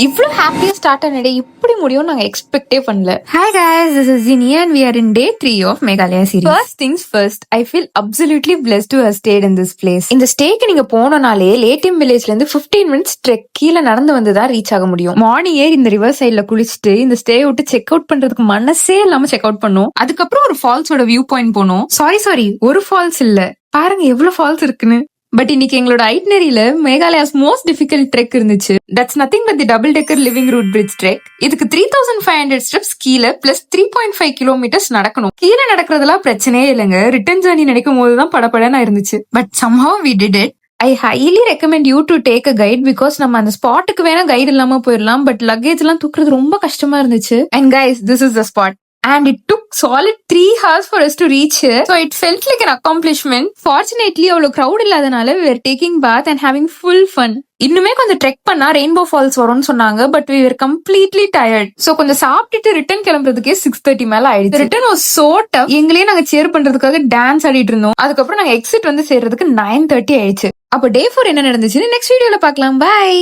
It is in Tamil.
இவ்ளோ ஹாப்பியா ஸ்டார்ட் ஆன டே இப்படி முடியும் நாங்க எக்ஸ்பெக்டே பண்ணல. Hi guys, this is Ginny and we are in day 3 of Meghalaya series. First things first, I feel absolutely blessed to have stayed in this place. இந்த ஸ்டேக்கு நீங்க போனனாலே லேட்டிம் வில்லேஜ்ல இருந்து 15 மினிட்ஸ் ட்ரெக் கீழ நடந்து வந்து தான் ரீச் ஆக முடியும். மார்னிங்கே இந்த ரிவர் சைட்ல குளிச்சுட்டு இந்த ஸ்டே விட்டு செக் அவுட் பண்றதுக்கு மனசே இல்லாம செக் அவுட் பண்ணோம். அதுக்கப்புறம் ஒரு ஃபால்ஸோட வியூ பாயிண்ட் போனோம். சாரி ஒரு ஃபால்ஸ் இல்ல, பாருங்க எவ்வளவு ஃபால்ஸ் இருக்குன்னு. பட் இன்னைக்கு எங்களோட ஐட்னரியில மேகாலயாஸ் மோஸ்ட் டிஃபிகல்ட் ட்ரெக் இருந்துச்சு. That's nothing but the double decker living root bridge trek. இதுக்கு 3500 ஸ்டெப்ஸ் கீழே பிளஸ் 3.5 கிலோமீட்டர்ஸ் நடக்கணும். கீழே நடக்கிறதுலாம் பிரச்சனையே இல்லைங்க, ரிட்டர்ன் ஜர்னி நினைக்கும் போதுதான் படப்படன்னு இருந்துச்சு. But somehow we did it. I highly recommend you to take a guide because நம்ம அந்த ஸ்பாட்டுக்கு வேணா கைடு இல்லாம போயிடலாம். பட் லக்கேஜ் எல்லாம் தூக்குறது ரொம்ப கஷ்டமா இருந்துச்சு. And guys, this is the spot. And it took solid 3 hours for us to reach here. So it felt like an accomplishment. Fortunately, அவ்வளவு crowd இல்லாதனால we were taking bath and having full fun. இன்னுமே கொஞ்சம் ட்ரெக் பண்ணா ரெயின்போ ஃபால்ஸ் வரும்னு சொன்னாங்க. But we were completely tired. So கொஞ்சம் சாப்பிட்டுட்டு ரிட்டர்ன் கிளம்புறதுக்கே 6:30 மேல ஆயிடுச்சு. Return was so tough. எங்களே நாங்க சேர் பண்றதுக்காக டான்ஸ் ஆடிட்டு இருந்தோம். அதுக்கப்புறம் நாங்க எக்ஸிட் வந்து சேர்றதுக்கு 9:30 ஆயிடுச்சு. அப்ப டே 4 என்ன நடந்துச்சுன்னு நெக்ஸ்ட் வீடியோல பார்க்கலாம். பை.